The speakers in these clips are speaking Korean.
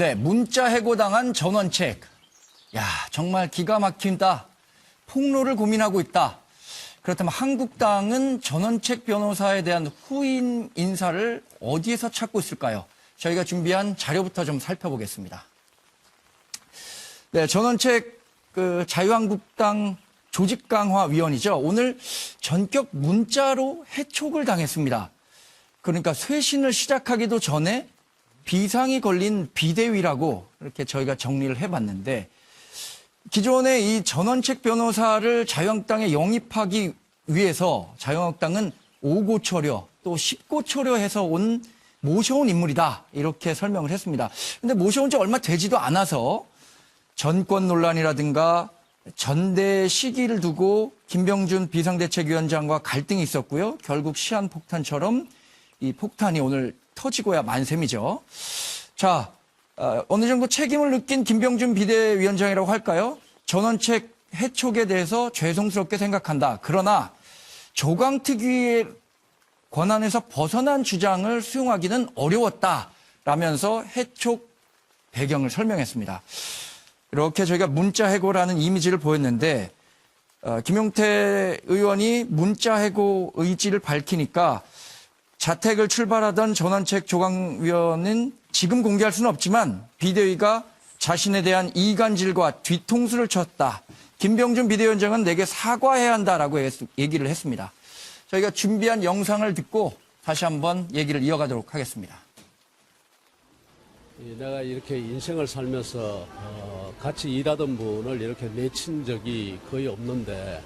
네, 문자 해고당한 전원책. 야, 정말 기가 막힌다. 폭로를 고민하고 있다. 그렇다면 한국당은 전원책 변호사에 대한 후임 인사를 어디에서 찾고 있을까요? 저희가 준비한 자료부터 좀 살펴보겠습니다. 네, 전원책 자유한국당 조직강화위원이죠. 오늘 전격 문자로 해촉을 당했습니다. 그러니까 쇄신을 시작하기도 전에 비상이 걸린 비대위라고 이렇게 저희가 정리를 해봤는데, 기존에 이 전원책 변호사를 자유한국당에 영입하기 위해서 자유한국당은 5고초려 또 10고초려 해서 모셔온 인물이다, 이렇게 설명을 했습니다. 근데 모셔온 지 얼마 되지도 않아서 전권 논란이라든가 전대 시기를 두고 김병준 비상대책위원장과 갈등이 있었고요. 결국 시한폭탄처럼 이 폭탄이 오늘 터지고야 만 셈이죠. 자, 어느 정도 책임을 느낀 김병준 비대위원장이라고 할까요? 전원책 해촉에 대해서 죄송스럽게 생각한다. 그러나 조강특위의 권한에서 벗어난 주장을 수용하기는 어려웠다라면서 해촉 배경을 설명했습니다. 이렇게 저희가 문자 해고라는 이미지를 보였는데, 김용태 의원이 문자 해고 의지를 밝히니까 자택을 출발하던 전원책 조강위원은 지금 공개할 수는 없지만 비대위가 자신에 대한 이간질과 뒤통수를 쳤다. 김병준 비대위원장은 내게 사과해야 한다라고 얘기를 했습니다. 저희가 준비한 영상을 듣고 다시 한번 얘기를 이어가도록 하겠습니다. 내가 이렇게 인생을 살면서 같이 일하던 분을 이렇게 내친 적이 거의 없는데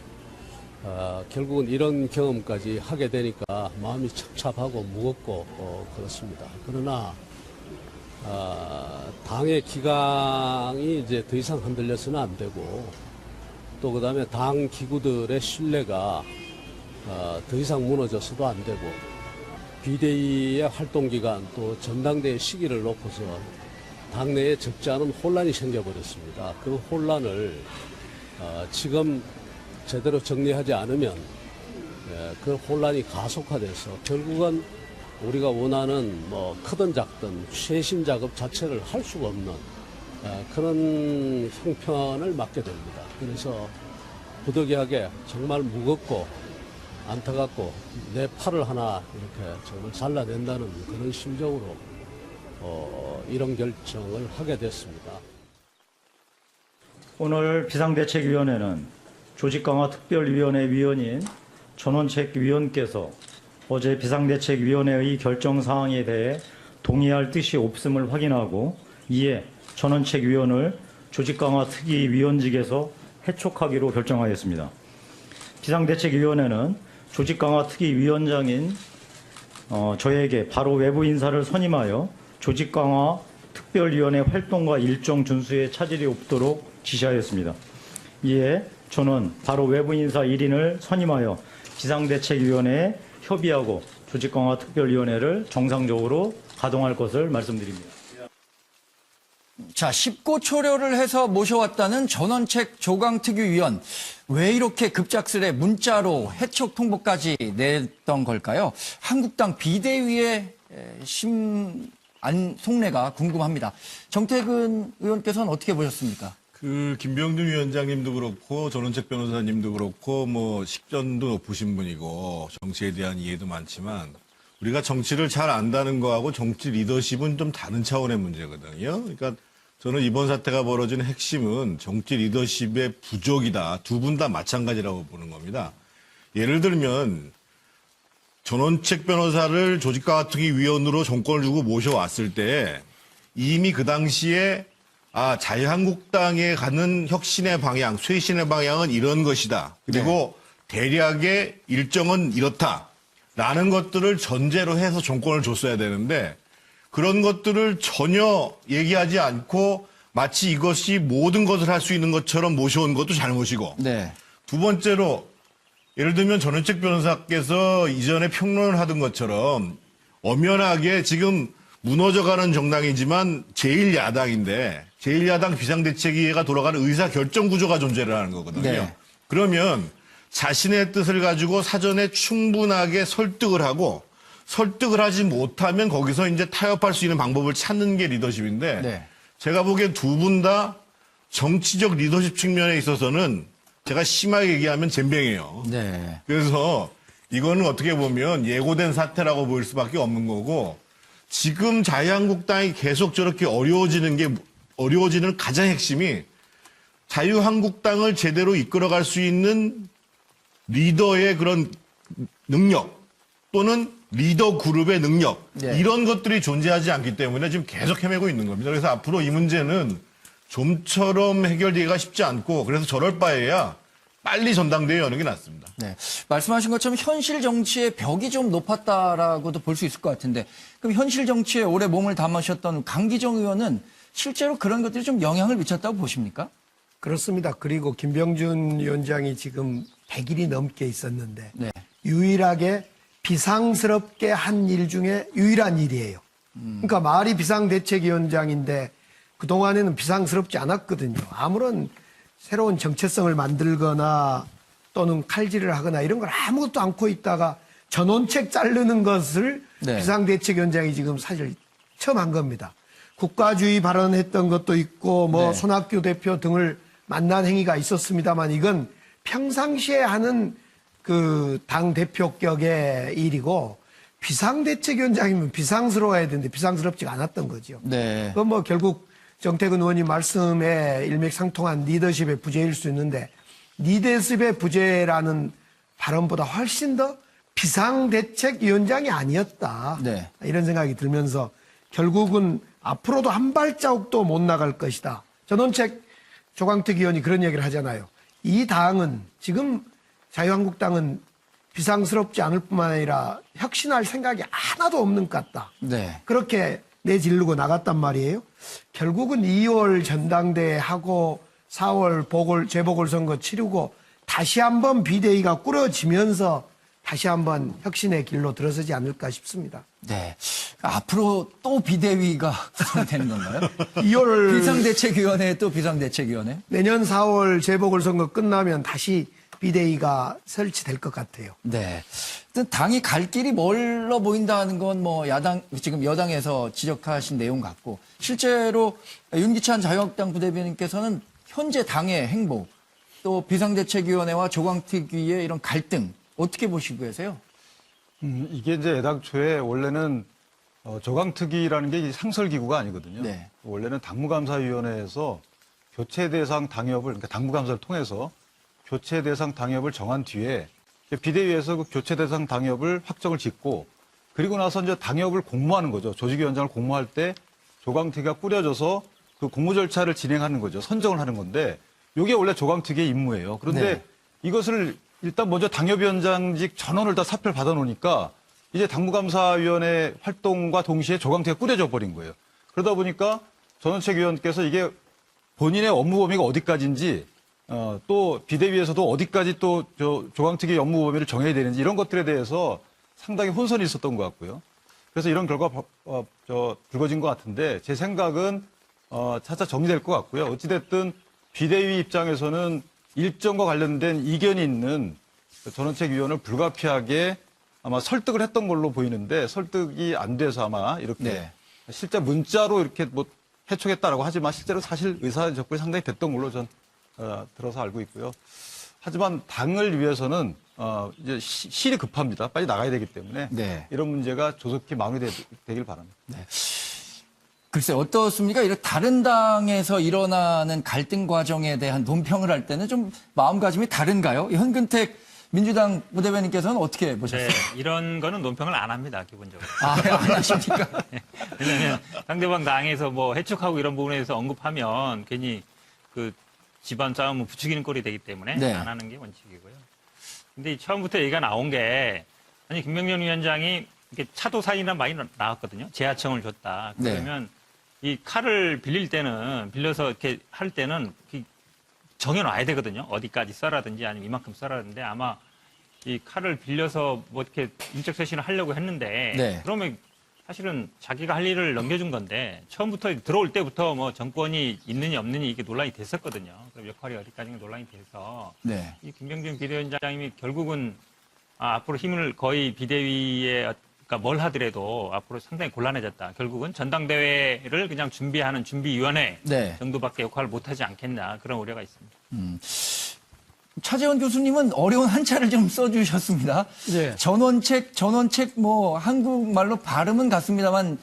결국은 이런 경험까지 하게 되니까 마음이 찹찹하고 무겁고 그렇습니다. 그러나 당의 기강이 이제 더 이상 흔들려서는 안 되고, 또 그다음에 당 기구들의 신뢰가 더 이상 무너져서도 안 되고, 비대위의 활동기간 또 전당대회 시기를 놓고서 당내에 적지 않은 혼란이 생겨버렸습니다. 그 혼란을 지금 제대로 정리하지 않으면 그 혼란이 가속화돼서 결국은 우리가 원하는 크든 작든 쇄신 작업 자체를 할 수가 없는 그런 형편을 맞게 됩니다. 그래서 부득이하게 정말 무겁고 안타깝고 내 팔을 하나 이렇게 정말 잘라낸다는 그런 심정으로 이런 결정을 하게 됐습니다. 오늘 비상대책위원회는 조직강화특별위원회 위원인 전원책 위원께서 어제 비상대책위원회의 결정사항에 대해 동의할 뜻이 없음을 확인하고, 이에 전원책 위원을 조직강화특위위원직에서 해촉하기로 결정하였습니다. 비상대책위원회는 조직강화특위위원장인 저에게 바로 외부 인사를 선임하여 조직강화특별위원회 활동과 일정 준수에 차질이 없도록 지시하였습니다. 이에 저는 바로 외부 인사 1인을 선임하여 비상대책위원회에 협의하고 조직강화특별위원회를 정상적으로 가동할 것을 말씀드립니다. 자, 10고초려를 해서 모셔왔다는 전원책 조강특위위원. 왜 이렇게 급작스레 문자로 해촉 통보까지 냈던 걸까요? 한국당 비대위의 속내가 궁금합니다. 정태근 의원께서는 어떻게 보셨습니까? 김병준 위원장님도 그렇고 전원책 변호사님도 그렇고 식견도 높으신 분이고 정치에 대한 이해도 많지만, 우리가 정치를 잘 안다는 거하고 정치 리더십은 좀 다른 차원의 문제거든요. 그러니까 저는 이번 사태가 벌어진 핵심은 정치 리더십의 부족이다. 두 분 다 마찬가지라고 보는 겁니다. 예를 들면 전원책 변호사를 조직강화특위위원으로 정권을 주고 모셔왔을 때 이미 그 당시에 자유한국당에 가는 혁신의 방향, 쇄신의 방향은 이런 것이다. 그리고 대략의 일정은 이렇다라는 것들을 전제로 해서 정권을 줬어야 되는데, 그런 것들을 전혀 얘기하지 않고 마치 이것이 모든 것을 할 수 있는 것처럼 모셔온 것도 잘못이고, 네. 두 번째로 예를 들면 전원책 변호사께서 이전에 평론을 하던 것처럼 엄연하게 지금 무너져가는 정당이지만 제1야당인데 제1야당 비상대책위회가 돌아가는 의사결정구조가 존재를 하는 거거든요. 네. 그러면 자신의 뜻을 가지고 사전에 충분하게 설득을 하고, 설득을 하지 못하면 거기서 이제 타협할 수 있는 방법을 찾는 게 리더십인데, 네. 제가 보기엔 두 분 다 정치적 리더십 측면에 있어서는 제가 심하게 얘기하면 젬병이에요. 네. 그래서 이거는 어떻게 보면 예고된 사태라고 보일 수밖에 없는 거고, 지금 자유한국당이 계속 저렇게 어려워지는 가장 핵심이 자유한국당을 제대로 이끌어갈 수 있는 리더의 그런 능력 또는 리더 그룹의 능력, 네. 이런 것들이 존재하지 않기 때문에 지금 계속 헤매고 있는 겁니다. 그래서 앞으로 이 문제는 좀처럼 해결되기가 쉽지 않고, 그래서 저럴 바에야 빨리 전당대회 여는 게 낫습니다. 네. 말씀하신 것처럼 현실 정치의 벽이 좀 높았다라고도 볼 수 있을 것 같은데, 그럼 현실 정치에 오래 몸을 담으셨던 강기정 의원은 실제로 그런 것들이 좀 영향을 미쳤다고 보십니까? 그렇습니다. 그리고 김병준 위원장이 지금 100일이 넘게 있었는데 네. 유일하게 비상스럽게 한 일 중에 유일한 일이에요. 그러니까 말이 비상대책위원장인데 그동안에는 비상스럽지 않았거든요. 아무런 새로운 정체성을 만들거나 또는 칼질을 하거나 이런 걸 아무것도 않고 있다가 전원책 자르는 것을 네. 비상대책위원장이 지금 사실 처음 한 겁니다. 국가주의 발언했던 것도 있고 뭐 네. 손학규 대표 등을 만난 행위가 있었습니다만 이건 평상시에 하는 그 당 대표격의 일이고 비상대책위원장이면 비상스러워야 되는데 비상스럽지가 않았던 거죠. 네. 그건 뭐 결국 정태근 의원님 말씀에 일맥상통한 리더십의 부재일 수 있는데 리더십의 부재라는 발언보다 훨씬 더 비상대책위원장이 아니었다. 네. 이런 생각이 들면서 결국은 앞으로도 한 발자국도 못 나갈 것이다. 전원책 조광택 의원이 그런 얘기를 하잖아요. 이 당은 지금 자유한국당은 비상스럽지 않을 뿐만 아니라 혁신할 생각이 하나도 없는 것 같다. 네. 그렇게 내지르고 나갔단 말이에요. 결국은 2월 전당대회 하고 4월 재보궐선거 치르고 다시 한번 비대위가 꾸려지면서 다시 한번 혁신의 길로 들어서지 않을까 싶습니다. 네. 앞으로 또 비대위가 구성되는 건가요? 2월 비상대책위원회 또 비상대책위원회? 내년 4월 재보궐선거 끝나면 다시 비대위가 설치될 것 같아요. 네. 일단 당이 갈 길이 멀어 보인다는 건 뭐 지금 여당에서 지적하신 내용 같고, 실제로 윤기찬 자유한국당 부대변인께서는 현재 당의 행보, 또 비상대책위원회와 조광특위의 이런 갈등, 어떻게 보시고 계세요? 이게 이제 애당초에 원래는 조강특위라는 게 상설기구가 아니거든요. 네. 원래는 당무감사위원회에서 교체 대상 당협을, 그러니까 당무감사를 통해서 교체 대상 당협을 정한 뒤에 비대위에서 그 교체 대상 당협을 확정을 짓고, 그리고 나서 이제 당협을 공모하는 거죠. 조직위원장을 공모할 때 조강특위가 꾸려져서 그 공모 절차를 진행하는 거죠. 선정을 하는 건데, 이게 원래 조강특위의 임무예요. 그런데 네. 이것을 일단 먼저 당협위원장직 전원을 다 사표를 받아놓으니까 이제 당무감사위원회 활동과 동시에 조강특위가 꾸려져 버린 거예요. 그러다 보니까 전원책위원께서 이게 본인의 업무 범위가 어디까지인지, 또 비대위에서도 어디까지 또 조강특위 업무 범위를 정해야 되는지 이런 것들에 대해서 상당히 혼선이 있었던 것 같고요. 그래서 이런 결과 불거진 것 같은데, 제 생각은 차차 정리될 것 같고요. 어찌됐든 비대위 입장에서는 일정과 관련된 이견이 있는 전원책위원을 불가피하게 아마 설득을 했던 걸로 보이는데, 설득이 안 돼서 아마 이렇게 네. 실제 문자로 이렇게 뭐 해촉했다라고 하지만 실제로 사실 의사 접근이 상당히 됐던 걸로 전 들어서 알고 있고요. 하지만 당을 위해서는 이제 실이 급합니다. 빨리 나가야 되기 때문에 네. 이런 문제가 조속히 마무리되길 바랍니다. 글쎄 어떻습니까? 이렇게 다른 당에서 일어나는 갈등 과정에 대한 논평을 할 때는 좀 마음가짐이 다른가요? 현근택 민주당 부대변인께서는 어떻게 보셨어요? 네, 이런 거는 논평을 안 합니다, 기본적으로. 안 하십니까? 왜냐하면 상대방 당에서 뭐 해촉하고 이런 부분에 대해서 언급하면 괜히 그 집안 싸움을 부추기는 꼴이 되기 때문에 네. 안 하는 게 원칙이고요. 근데 처음부터 얘기가 나온 게, 아니 김병준 위원장이 이렇게 차도 사인이란 말이 나왔거든요. 재하청을 줬다. 그러면 이 칼을 빌려서 이렇게 할 때는 정해놔야 되거든요. 어디까지 써라든지 아니면 이만큼 써라든지, 아마 이 칼을 빌려서 뭐 이렇게 인적쇄신을 하려고 했는데, 네. 그러면 사실은 자기가 할 일을 넘겨준 건데, 처음부터 들어올 때부터 뭐 정권이 있느니 없느니 이게 논란이 됐었거든요. 그럼 역할이 어디까지가 논란이 돼서 이 김병준 비대위원장님이 결국은 앞으로 힘을 거의 비대위의 그러니까 뭘 하더라도 앞으로 상당히 곤란해졌다. 결국은 전당대회를 그냥 준비하는 준비위원회 네. 정도밖에 역할을 못하지 않겠나 그런 우려가 있습니다. 차재원 교수님은 어려운 한자를 좀 써주셨습니다. 네. 전원책 뭐 한국말로 발음은 같습니다만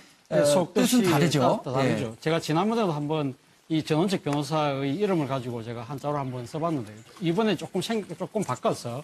뜻은 다르죠. 다르죠. 예. 제가 지난번에도 한번 이 전원책 변호사의 이름을 가지고 제가 한자로 한번 써봤는데 이번에 조금 바꿔서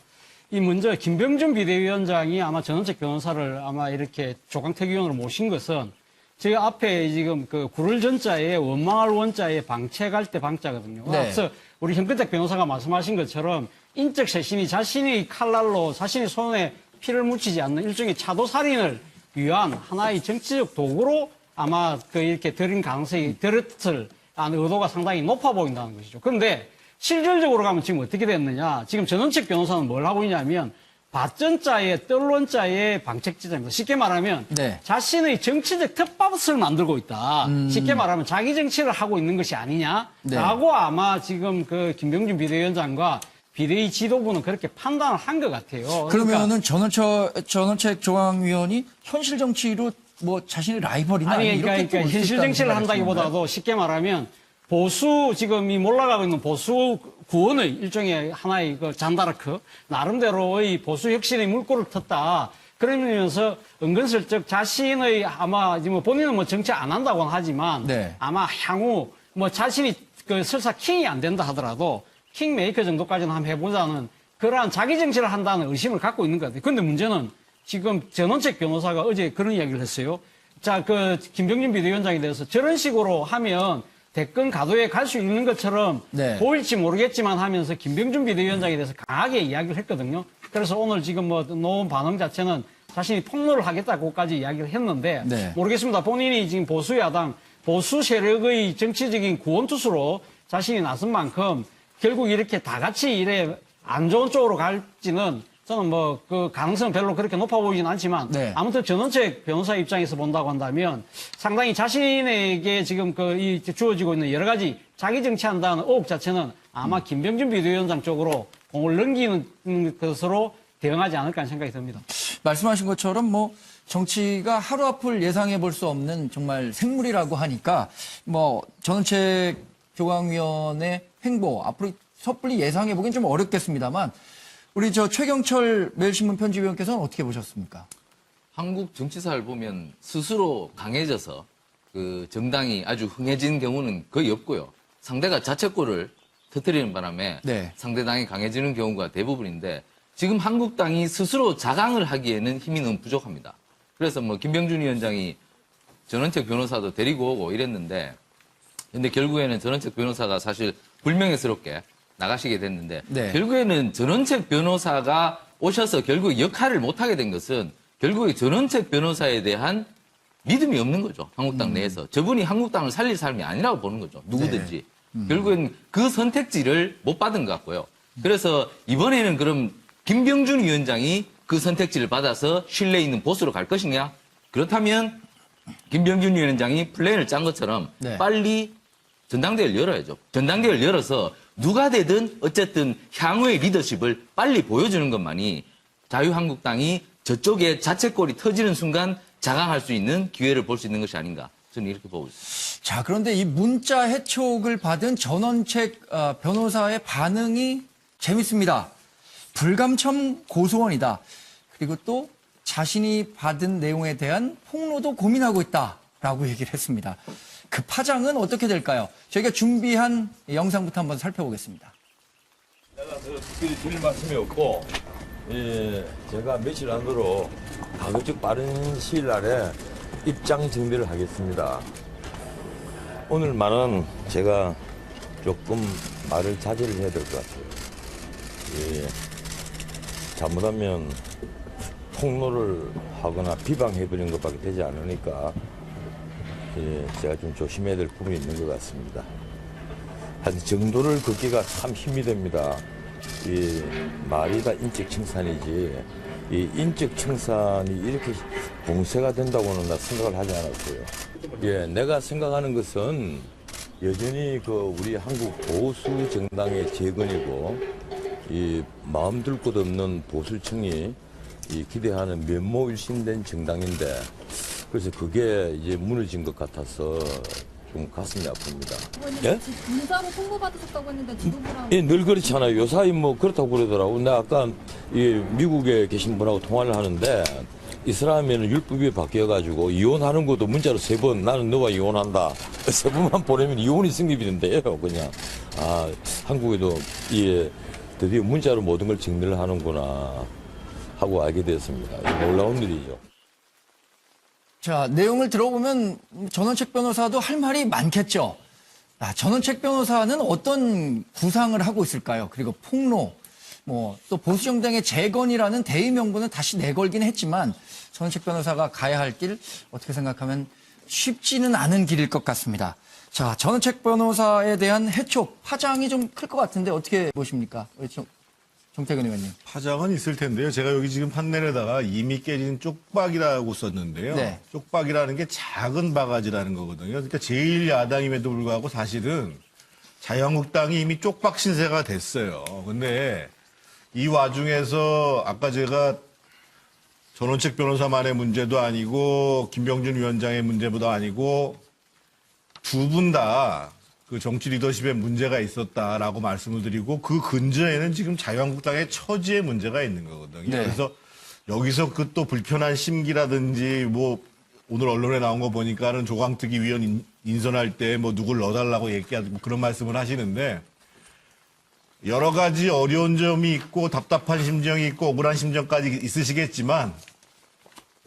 이 먼저 김병준 비대위원장이 아마 전원책 변호사를 아마 이렇게 조강택 위원으로 모신 것은 제 앞에 지금 그 구를 전자에 원망할 원자에 방책할 때 방자거든요. 네. 앞서 우리 현근택 변호사가 말씀하신 것처럼 인적 쇄신이 자신의 칼날로 자신의 손에 피를 묻히지 않는 일종의 차도살인을 위한 하나의 정치적 도구로 아마 그 이렇게 들인 가능성이 들었을 의도가 상당히 높아 보인다는 것이죠. 그런데 실질적으로 가면 지금 어떻게 됐느냐. 지금 전원책 변호사는 뭘 하고 있냐면 밭전자에 뜰론자에 방책지자입니다. 쉽게 말하면 네. 자신의 정치적 텃밭을 만들고 있다. 쉽게 말하면 자기 정치를 하고 있는 것이 아니냐라고 네. 아마 지금 그 김병준 비대위원장과 비대위 지도부는 그렇게 판단을 한 것 같아요. 그러면은 전원책 조항위원이 현실 정치로 뭐 자신의 라이벌이나 아니, 이렇게 그러니까 볼수 현실 있다는 정치를 말씀인가요? 한다기보다도 쉽게 말하면 보수 지금 이 몰락하고 있는 보수 구원의 일종의 하나의 그 잔다르크 나름대로의 보수 혁신의 물꼬를 텄다. 그러면서 은근슬쩍 자신의 아마 지금 본인은 뭐 정치 안 한다고는 하지만 네. 아마 향후 뭐 자신이 그 설사 킹이 안 된다 하더라도 킹메이커 정도까지는 한번 해보자는 그러한 자기 정치를 한다는 의심을 갖고 있는 것 같아요. 근데 문제는 지금 전원책 변호사가 어제 그런 이야기를 했어요. 자, 그 김병준 비대위원장에 대해서 저런 식으로 하면 대권 가도에 갈 수 있는 것처럼 네. 보일지 모르겠지만 하면서 김병준 비대위원장에 대해서 강하게 이야기를 했거든요. 그래서 오늘 지금 뭐 놓은 반응 자체는 자신이 폭로를 하겠다고까지 이야기를 했는데 네. 모르겠습니다. 본인이 지금 보수야당, 보수 세력의 정치적인 구원투수로 자신이 나선 만큼 결국 이렇게 다 같이 이래 안 좋은 쪽으로 갈지는 저는 뭐 그 가능성은 별로 그렇게 높아 보이진 않지만 네. 아무튼 전원책 변호사 입장에서 본다고 한다면 상당히 자신에게 지금 이 주어지고 있는 여러 가지 자기 정치한다는 의혹 자체는 아마 김병준 비대위원장 쪽으로 공을 넘기는 것으로 대응하지 않을까 하는 생각이 듭니다. 말씀하신 것처럼 뭐 정치가 하루 앞을 예상해 볼 수 없는 정말 생물이라고 하니까 뭐 전원책 조강위원회 행보 앞으로 섣불리 예상해 보기는 좀 어렵겠습니다만 우리 최경철 매일신문 편집위원께서는 어떻게 보셨습니까? 한국 정치사를 보면 스스로 강해져서 그 정당이 아주 흥해진 경우는 거의 없고요. 상대가 자책골을 터뜨리는 바람에 네. 상대당이 강해지는 경우가 대부분인데 지금 한국당이 스스로 자강을 하기에는 힘이 너무 부족합니다. 그래서 뭐 김병준 위원장이 전원책 변호사도 데리고 오고 이랬는데 근데 결국에는 전원책 변호사가 사실 불명예스럽게 나가시게 됐는데 네. 결국에는 전원책 변호사가 오셔서 결국 역할을 못하게 된 것은 결국에 전원책 변호사에 대한 믿음이 없는 거죠. 한국당 내에서. 저분이 한국당을 살릴 사람이 아니라고 보는 거죠. 누구든지. 결국엔 그 선택지를 못 받은 것 같고요. 그래서 이번에는 그럼 김병준 위원장이 그 선택지를 받아서 신뢰 있는 보수로 갈 것이냐? 그렇다면 김병준 위원장이 플랜을 짠 것처럼 네. 빨리 전당대회를 열어야죠. 전당대회를 열어서 누가 되든 어쨌든 향후의 리더십을 빨리 보여주는 것만이 자유한국당이 저쪽에 자책골이 터지는 순간 자강할 수 있는 기회를 볼 수 있는 것이 아닌가. 저는 이렇게 보고 있습니다. 자, 그런데 이 문자 해촉을 받은 전원책 변호사의 반응이 재밌습니다. 불감청 고소원이다. 그리고 또 자신이 받은 내용에 대한 폭로도 고민하고 있다라고 얘기를 했습니다. 그 파장은 어떻게 될까요? 저희가 준비한 영상부터 한번 살펴보겠습니다. 내가 특별히 드릴 말씀이 없고, 제가 며칠 안으로 가급적 빠른 시일 안에 입장 정비를 하겠습니다. 오늘 말은 제가 조금 말을 자제를 해야 될 것 같아요. 잘못하면 폭로를 하거나 비방해버리는 것밖에 되지 않으니까 제가 좀 조심해야 될 부분이 있는 것 같습니다. 하여튼 정도를 걷기가 참 힘이 됩니다. 이 말이 다 인적 청산이지 이 인적 청산이 이렇게 봉쇄가 된다고는 나 생각을 하지 않았어요. 내가 생각하는 것은 여전히 그 우리 한국 보수 정당의 재건이고 이 마음 둘 곳 없는 보수층이 이 기대하는 면모일신된 정당인데 그래서 그게 이제 무너진 것 같아서 좀 가슴이 아픕니다. 예? 군사로 통보받으셨다고 했는데 지도부랑 예, 늘 그렇잖아요. 요사이 뭐 그렇다고 그러더라고. 나 아까 이 미국에 계신 분하고 통화를 하는데 이스라엘에는 율법이 바뀌어가지고 이혼하는 것도 문자로 3번 나는 너와 이혼한다. 3번만 보내면 이혼이 성립이 된대요. 그냥 한국에도 이 드디어 문자로 모든 걸 정리를 하는구나 하고 알게 됐습니다. 놀라운 일이죠. 자, 내용을 들어보면 전원책 변호사도 할 말이 많겠죠. 전원책 변호사는 어떤 구상을 하고 있을까요? 그리고 폭로, 또 보수정당의 재건이라는 대의 명분은 다시 내걸긴 했지만 전원책 변호사가 가야 할 길 어떻게 생각하면 쉽지는 않은 길일 것 같습니다. 자, 전원책 변호사에 대한 해촉, 파장이 좀 클 것 같은데 어떻게 보십니까? 우리 정태근 의원님. 파장은 있을 텐데요. 제가 여기 지금 판넬에다가 이미 깨진 쪽박이라고 썼는데요. 네. 쪽박이라는 게 작은 바가지라는 거거든요. 그러니까 제1야당임에도 불구하고 사실은 자유한국당이 이미 쪽박 신세가 됐어요. 근데 이 와중에서 아까 제가 전원책 변호사만의 문제도 아니고 김병준 위원장의 문제보다 아니고 두 분 다 그 정치 리더십에 문제가 있었다라고 말씀을 드리고 그 근저에는 지금 자유한국당의 처지에 문제가 있는 거거든요. 네. 그래서 여기서 그 또 불편한 심기라든지 오늘 언론에 나온 거 보니까는 조광특위 위원 인선할 때 누굴 넣어달라고 얘기하고 그런 말씀을 하시는데 여러 가지 어려운 점이 있고 답답한 심정이 있고 억울한 심정까지 있으시겠지만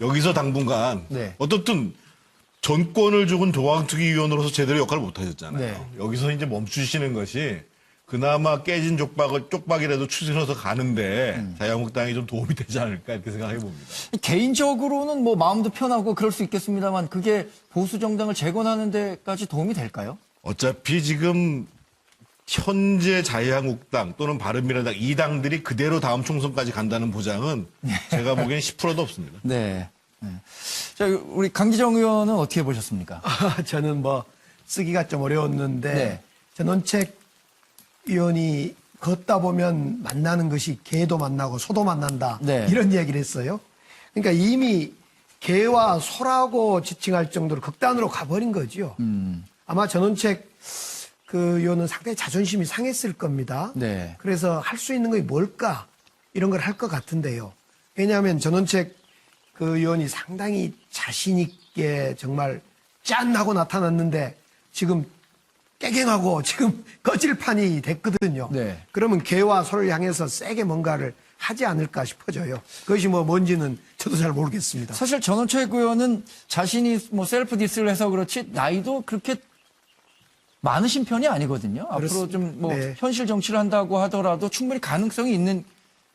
여기서 당분간 네. 어떻든 전권을 죽은 조광특위 위원으로서 제대로 역할을 못 하셨잖아요. 네. 여기서 이제 멈추시는 것이 그나마 깨진 쪽박이라도 추스려서 가는데 자유한국당이 좀 도움이 되지 않을까 이렇게 생각해 봅니다. 개인적으로는 마음도 편하고 그럴 수 있겠습니다만 그게 보수 정당을 재건하는 데까지 도움이 될까요? 어차피 지금 현재 자유한국당 또는 바른미래당 이 당들이 그대로 다음 총선까지 간다는 보장은 제가 보기엔 10%도 없습니다. 네. 자, 우리 강기정 의원은 어떻게 보셨습니까? 저는 쓰기가 좀 어려웠는데 네. 전원책 의원이 걷다 보면 만나는 것이 개도 만나고 소도 만난다. 네. 이런 이야기를 했어요. 그러니까 이미 개와 소라고 지칭할 정도로 극단으로 가버린 거죠. 아마 전원책 그 의원은 상당히 자존심이 상했을 겁니다. 네. 그래서 할 수 있는 것이 뭘까? 이런 걸 할 것 같은데요. 왜냐하면 전원책 그 의원이 상당히 자신 있게 정말 짠 하고 나타났는데 지금 깨갱하고 지금 거칠판이 됐거든요. 네. 그러면 개와 소를 향해서 세게 뭔가를 하지 않을까 싶어져요. 그것이 뭔지는 저도 잘 모르겠습니다. 사실 전원책 의원은 자신이 셀프 디스를 해서 그렇지 나이도 그렇게 많으신 편이 아니거든요. 앞으로 좀 네. 현실 정치를 한다고 하더라도 충분히 가능성이 있는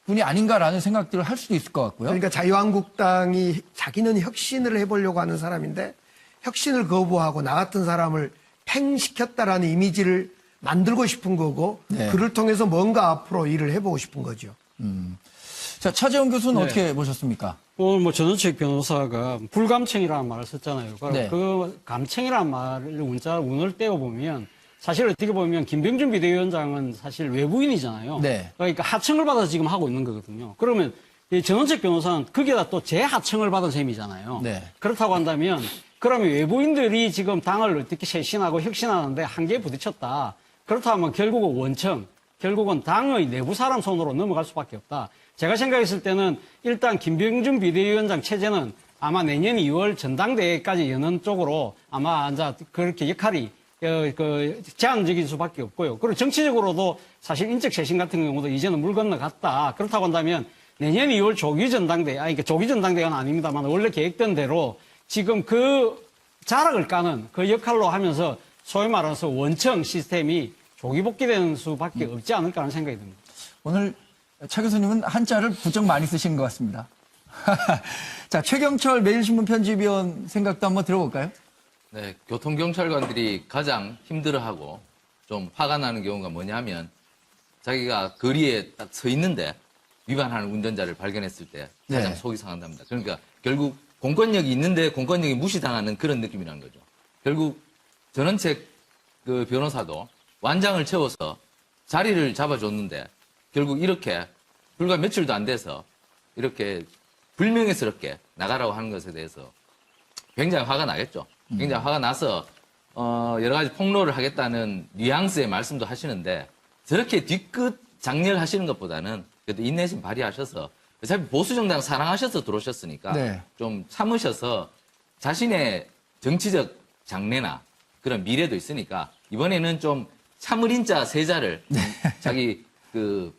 분이 아닌가라는 생각들을 할 수도 있을 것 같고요. 그러니까 자유한국당이 자기는 혁신을 해보려고 하는 사람인데 혁신을 거부하고 나 같은 사람을 팽시켰다라는 이미지를 만들고 싶은 거고 네. 그를 통해서 뭔가 앞으로 일을 해보고 싶은 거죠. 자, 차재원 교수는 네. 어떻게 보셨습니까? 오늘 전원책 변호사가 불감청이라는 말을 썼잖아요. 네. 그 감청이라는 말을 운을 떼어보면 사실 어떻게 보면 김병준 비대위원장은 사실 외부인이잖아요. 네. 그러니까 하청을 받아서 지금 하고 있는 거거든요. 그러면 이 전원책 변호사는 거기에다 또 재하청을 받은 셈이잖아요. 네. 그렇다고 한다면 그러면 외부인들이 지금 당을 어떻게 쇄신하고 혁신하는데 한계에 부딪혔다. 그렇다면 결국은 원청, 결국은 당의 내부 사람 손으로 넘어갈 수밖에 없다. 제가 생각했을 때는 일단 김병준 비대위원장 체제는 아마 내년 2월 전당대회까지 여는 쪽으로 아마 그렇게 역할이 제한적일 수밖에 없고요. 그리고 정치적으로도 사실 인적 쇄신 같은 경우도 이제는 물 건너갔다. 그렇다고 한다면 내년 2월 조기 전당대회, 그러니까 조기 전당대회는 아닙니다만 원래 계획된 대로 지금 그 자락을 까는 그 역할로 하면서 소위 말해서 원청 시스템이 조기 복귀되는 수밖에 없지 않을까 하는 생각이 듭니다. 오늘 차 교수님은 한자를 부쩍 많이 쓰신 것 같습니다. 자, 최경철 매일신문 편집위원 생각도 한번 들어볼까요? 네, 교통경찰관들이 가장 힘들어하고 좀 화가 나는 경우가 뭐냐면 자기가 거리에 딱 서 있는데 위반하는 운전자를 발견했을 때 가장 네. 속이 상한답니다. 그러니까 결국 공권력이 있는데 공권력이 무시당하는 그런 느낌이라는 거죠. 결국 전원책 그 변호사도 완장을 채워서 자리를 잡아줬는데 결국 이렇게 불과 며칠도 안 돼서 이렇게 불명예스럽게 나가라고 하는 것에 대해서 굉장히 화가 나겠죠. 굉장히 화가 나서 여러 가지 폭로를 하겠다는 뉘앙스의 말씀도 하시는데 저렇게 뒤끝 장렬하시는 것보다는 그래도 인내심 발휘하셔서 어차피 보수정당 사랑하셔서 들어오셨으니까 네. 좀 참으셔서 자신의 정치적 장래나 그런 미래도 있으니까 이번에는 좀 참을인자 세자를 자기 그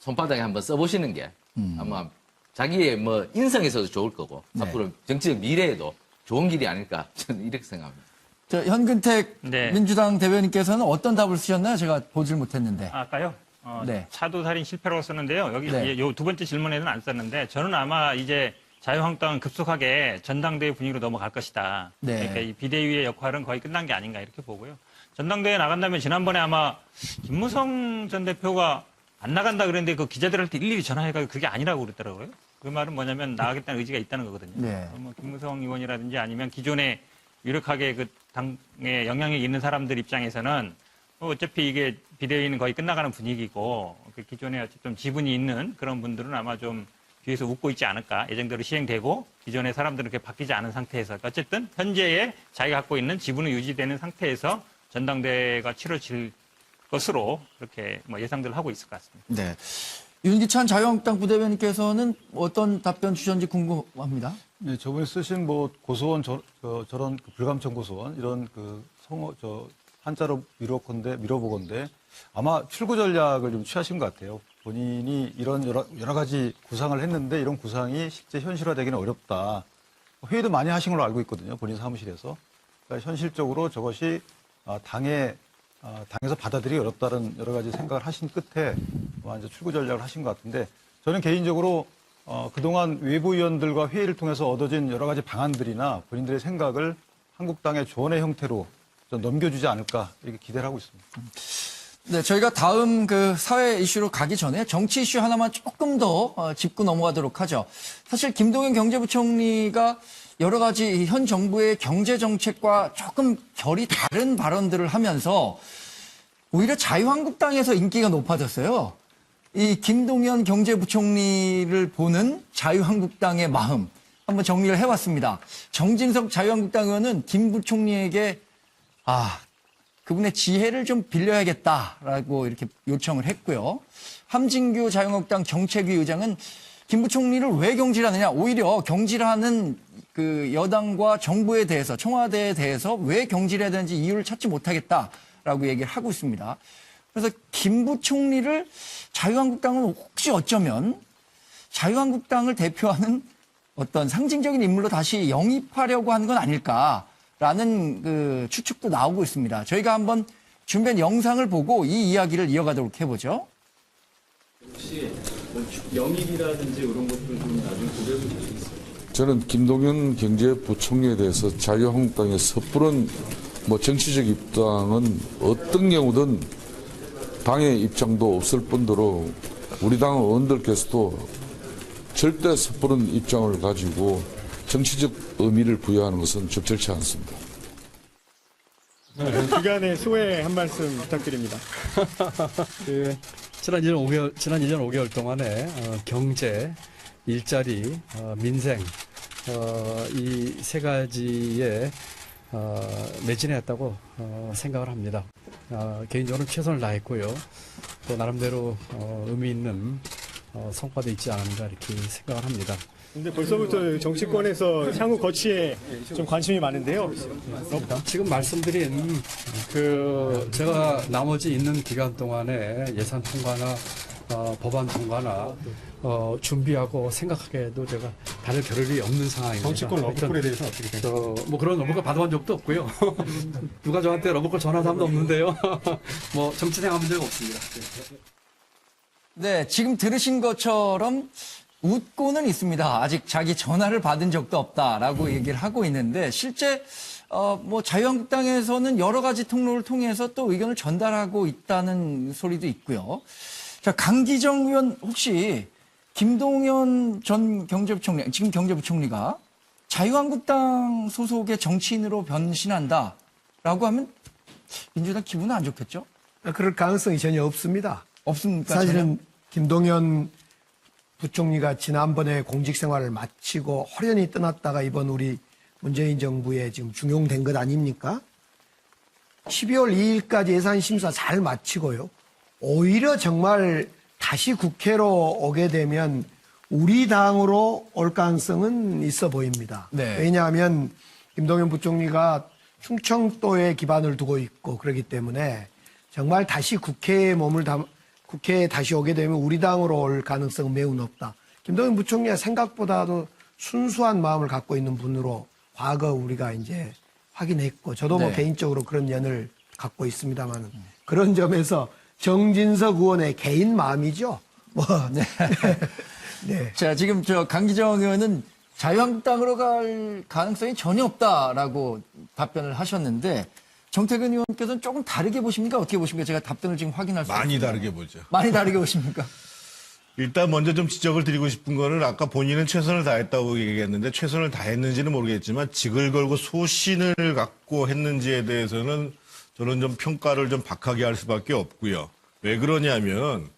손바닥에 한번 써보시는 게 아마 자기의 뭐 인성에서도 좋을 거고 네. 앞으로 정치적 미래에도 좋은 길이 아닐까 저는 이렇게 생각합니다. 저 현근택 네. 민주당 대변인께서는 어떤 답을 쓰셨나요? 제가 보질 못했는데. 아까요? 네. 차도살인 실패라고 썼는데요. 여기 네. 요 두 번째 질문에는 안 썼는데 저는 아마 이제 자유한국당은 급속하게 전당대회 분위기로 넘어갈 것이다. 네. 그러니까 이 비대위의 역할은 거의 끝난 게 아닌가 이렇게 보고요. 전당대회 나간다면 지난번에 아마 김무성 전 대표가 안 나간다 그랬는데 그 기자들한테 일일이 전화해가지고 그게 아니라고 그랬더라고요. 그 말은 뭐냐면 나가겠다는 의지가 있다는 거거든요. 네. 뭐 김무성 의원이라든지 아니면 기존에 유력하게 그 당에 영향이 있는 사람들 입장에서는 어차피 이게 비대위는 거의 끝나가는 분위기고 그 기존에 어쨌든 지분이 있는 그런 분들은 아마 좀 뒤에서 웃고 있지 않을까. 예정대로 시행되고 기존의 사람들은 그렇게 바뀌지 않은 상태에서 어쨌든 현재의 자기가 갖고 있는 지분은 유지되는 상태에서 전당대회가 치러질 것으로 그렇게 뭐 예상들을 하고 있을 것 같습니다. 네. 윤기찬 자유한국당 부대변인께서는 어떤 답변 주셨는지 궁금합니다. 네, 저번에 쓰신 뭐 고소원 저런 그 불감청 고소원 이런 그 한자로 밀어보건데 아마 출구 전략을 좀 취하신 것 같아요. 본인이 이런 여러 가지 구상을 했는데 이런 구상이 실제 현실화되기는 어렵다. 회의도 많이 하신 걸로 알고 있거든요. 본인 사무실에서. 그러니까 현실적으로 저것이 당에서 받아들이기 어렵다는 여러 가지 생각을 하신 끝에 완전 출구 전략을 하신 것 같은데 저는 개인적으로 그동안 외부위원들과 회의를 통해서 얻어진 여러 가지 방안들이나 본인들의 생각을 한국당의 조언의 형태로 좀 넘겨주지 않을까 이렇게 기대를 하고 있습니다. 네, 저희가 다음 그 사회 이슈로 가기 전에 정치 이슈 하나만 조금 더 짚고 넘어가도록 하죠. 사실 김동연 경제부총리가 여러 가지 현 정부의 경제 정책과 조금 결이 다른 발언들을 하면서 오히려 자유한국당에서 인기가 높아졌어요. 이 김동연 경제부총리를 보는 자유한국당의 마음 한번 정리를 해봤습니다. 정진석 자유한국당 의원은 김 부총리에게 그분의 지혜를 좀 빌려야겠다라고 이렇게 요청을 했고요. 함진규 자유한국당 정책위 의장은 김 부총리를 왜 경질하느냐, 오히려 경질하는 그 여당과 정부에 대해서, 청와대에 대해서 왜 경질해야 되는지 이유를 찾지 못하겠다라고 얘기를 하고 있습니다. 그래서 김 부총리를 자유한국당은 혹시 어쩌면 자유한국당을 대표하는 어떤 상징적인 인물로 다시 영입하려고 하는 건 아닐까라는 그 추측도 나오고 있습니다. 저희가 한번 준비한 영상을 보고 이 이야기를 이어가도록 해보죠. 혹시 영입이라든지 이런 것들 좀 나중에 고려해 보시겠어요? 저는 김동연 경제부총리에 대해서 자유한국당의 섣부른 정치적 입당은 어떤 경우든 당의 입장도 없을 뿐더러 우리 당 의원들께서도 절대 섣부른 입장을 가지고 정치적 의미를 부여하는 것은 적절치 않습니다. 그간의 소회 한 말씀 부탁드립니다. 지난 1년 5개월 동안에 경제, 일자리, 민생 이 세 가지에 매진했다고 생각을 합니다. 개인적으로 최선을 다했고요. 또 나름대로 의미 있는 성과도 있지 않은가 이렇게 생각을 합니다. 근데 벌써부터 정치권에서 향후 거취에 좀 관심이 많은데요. 지금 말씀드린 제가 나머지 있는 기간 동안에 예산 통과나 법안 통과나 준비하고 생각하기에도 제가 다를 겨를이 없는 상황입니다. 정치권 러브콜에 대해서 어떻게 생각하세요? 그런 러브콜 받아본 적도 없고요. 누가 저한테 러브콜 전화한 사람도 없는데요. 정치 생활 문제가 없습니다. 네, 지금 들으신 것처럼 웃고는 있습니다. 아직 자기 전화를 받은 적도 없다라고 얘기를 하고 있는데 실제 자유한국당에서는 여러 가지 통로를 통해서 또 의견을 전달하고 있다는 소리도 있고요. 자, 강기정 의원 혹시 김동연 전 경제부총리, 지금 경제부총리가 자유한국당 소속의 정치인으로 변신한다라고 하면 민주당 기분은 안 좋겠죠? 그럴 가능성이 전혀 없습니다. 없습니까? 사실은 김동연 부총리가 지난번에 공직 생활을 마치고 호련히 떠났다가 이번 우리 문재인 정부에 지금 중용된 것 아닙니까? 12월 2일까지 예산 심사 잘 마치고요. 오히려 정말 다시 국회로 오게 되면 우리 당으로 올 가능성은 있어 보입니다. 네. 왜냐하면 김동연 부총리가 충청도에 기반을 두고 있고 그렇기 때문에 정말 다시 국회에 다시 오게 되면 우리 당으로 올 가능성은 매우 높다. 김동연 부총리가 생각보다도 순수한 마음을 갖고 있는 분으로 과거 우리가 이제 확인했고 저도 뭐 네. 개인적으로 그런 연을 갖고 있습니다만 그런 점에서 정진석 의원의 개인 마음이죠. 뭐 네. 네. 자, 지금 강기정 의원은 자유한국당으로 갈 가능성이 전혀 없다라고 답변을 하셨는데 정태근 의원께서는 조금 다르게 보십니까? 어떻게 보십니까? 제가 답변을 지금 확인할 수 많이 없습니다. 다르게 보죠. 많이 다르게 보십니까? 일단 먼저 좀 지적을 드리고 싶은 거는 아까 본인은 최선을 다했다고 얘기했는데 최선을 다했는지는 모르겠지만 직을 걸고 소신을 갖고 했는지에 대해서는 저는 좀 평가를 좀 박하게 할 수밖에 없고요. 왜 그러냐면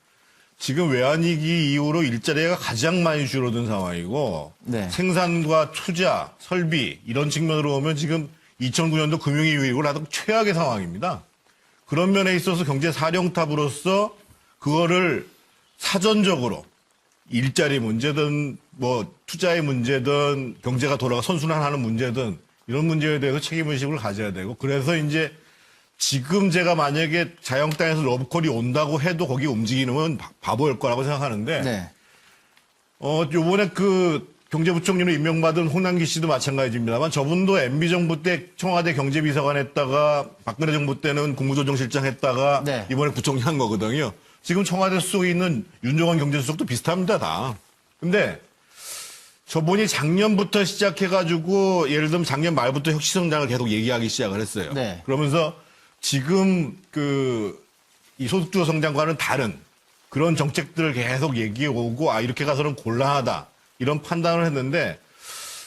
지금 외환위기 이후로 일자리가 가장 많이 줄어든 상황이고 네. 생산과 투자, 설비 이런 측면으로 보면 지금 2009년도 금융위기 이후로 아주 최악의 상황입니다. 그런 면에 있어서 경제 사령탑으로서 그거를 사전적으로 일자리 문제든 뭐 투자의 문제든 경제가 돌아가 선순환하는 문제든 이런 문제에 대해서 책임의식을 가져야 되고 그래서 이제 지금 제가 만약에 자유한국당에서 러브콜이 온다고 해도 거기 움직이는 건 바보일 거라고 생각하는데 네. 요번에 그 경제부총리로 임명받은 홍남기 씨도 마찬가지입니다만 저분도 MB정부 때 청와대 경제비서관 했다가 박근혜 정부 때는 국무조정실장 했다가 네. 이번에 부총리 한 거거든요. 지금 청와대 수석에 있는 윤종환 경제수석도 비슷합니다, 다. 근데 저분이 작년부터 시작해가지고 예를 들면 작년 말부터 혁신성장을 계속 얘기하기 시작을 했어요. 네. 그러면서 지금 이 소득주도 성장과는 다른 그런 정책들을 계속 얘기해 오고 이렇게 가서는 곤란하다. 이런 판단을 했는데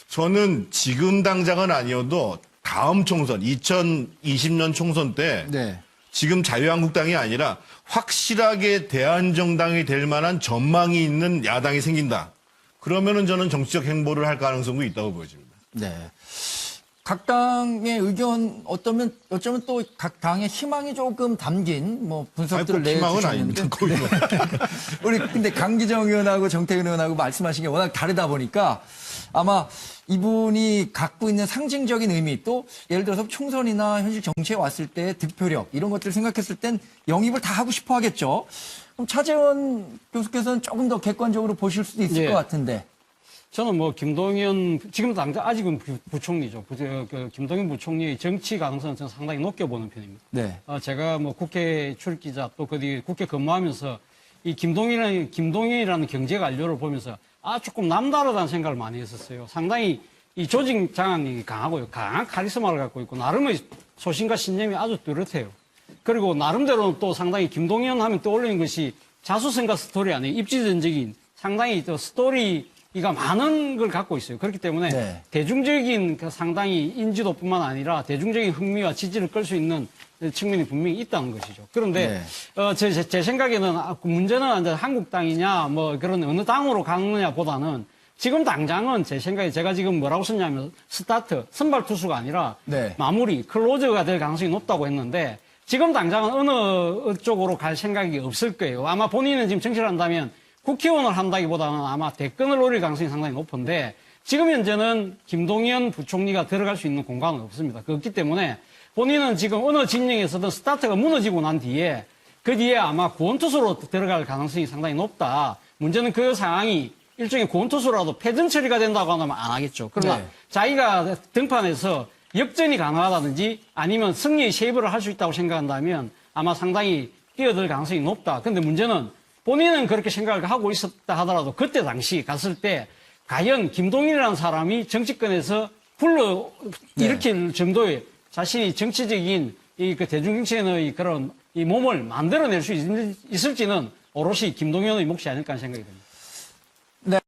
저는 지금 당장은 아니어도 다음 총선 2020년 총선 때 네. 지금 자유한국당이 아니라 확실하게 대한정당이 될 만한 전망이 있는 야당이 생긴다. 그러면은 저는 정치적 행보를 할 가능성도 있다고 보여집니다. 네. 각 당의 의견 어쩌면 또 각 당의 희망이 조금 담긴 뭐 분석들을 희망은 내주셨는데 아닙니다. 우리 근데 강기정 의원하고 정태근 의원하고 말씀하신 게 워낙 다르다 보니까 아마 이분이 갖고 있는 상징적인 의미 또 예를 들어서 총선이나 현실 정치에 왔을 때 득표력 이런 것들을 생각했을 땐 영입을 다 하고 싶어 하겠죠. 그럼 차재원 교수께서는 조금 더 객관적으로 보실 수도 있을 예. 것 같은데. 저는 뭐 김동연 지금 당장 아직은 부총리죠. 김동연 부총리의 정치 가능성은 저는 상당히 높게 보는 편입니다. 네. 제가 뭐 국회 출입기자 또 그 국회 근무하면서 이 김동연이라는 경제 관료를 보면서 조금 남다르다는 생각을 많이 했었어요. 상당히 이 조직 장악력이 강하고요. 강한 카리스마를 갖고 있고 나름의 소신과 신념이 아주 뚜렷해요. 그리고 나름대로 또 상당히 김동연 하면 떠올리는 것이 자수성가 스토리 아니에요. 입지전적인 상당히 또 스토리가 많은 걸 갖고 있어요. 그렇기 때문에 네. 대중적인 상당히 인지도뿐만 아니라 대중적인 흥미와 지지를 끌 수 있는 측면이 분명히 있다는 것이죠. 그런데 제 생각에는 문제는 이제 한국당이냐 뭐 그런 어느 당으로 가느냐보다는 지금 당장은 제 생각에 제가 지금 뭐라고 썼냐면 스타트, 선발 투수가 아니라 네. 마무리, 클로저가 될 가능성이 높다고 했는데 지금 당장은 어느 쪽으로 갈 생각이 없을 거예요. 아마 본인은 지금 정치를 한다면 국회의원을 한다기보다는 아마 대권을 노릴 가능성이 상당히 높은데 지금 현재는 김동연 부총리가 들어갈 수 있는 공간은 없습니다. 그렇기 때문에 본인은 지금 어느 진영에서든 스타트가 무너지고 난 뒤에 그 뒤에 아마 구원투수로 들어갈 가능성이 상당히 높다. 문제는 그 상황이 일종의 구원투수라도 패전 처리가 된다고 하면 안 하겠죠. 그러나 네. 자기가 등판해서 역전이 가능하다든지 아니면 승리의 쉐이브를 할 수 있다고 생각한다면 아마 상당히 뛰어들 가능성이 높다. 그런데 문제는 본인은 그렇게 생각을 하고 있었다 하더라도 그때 당시 갔을 때 과연 김동연이라는 사람이 정치권에서 불러 일으킬 정도의 자신이 정치적인 그 대중정치의 그런 이 몸을 만들어낼 수 있을지는 오롯이 김동연의 몫이 아닐까 하는 생각이 듭니다.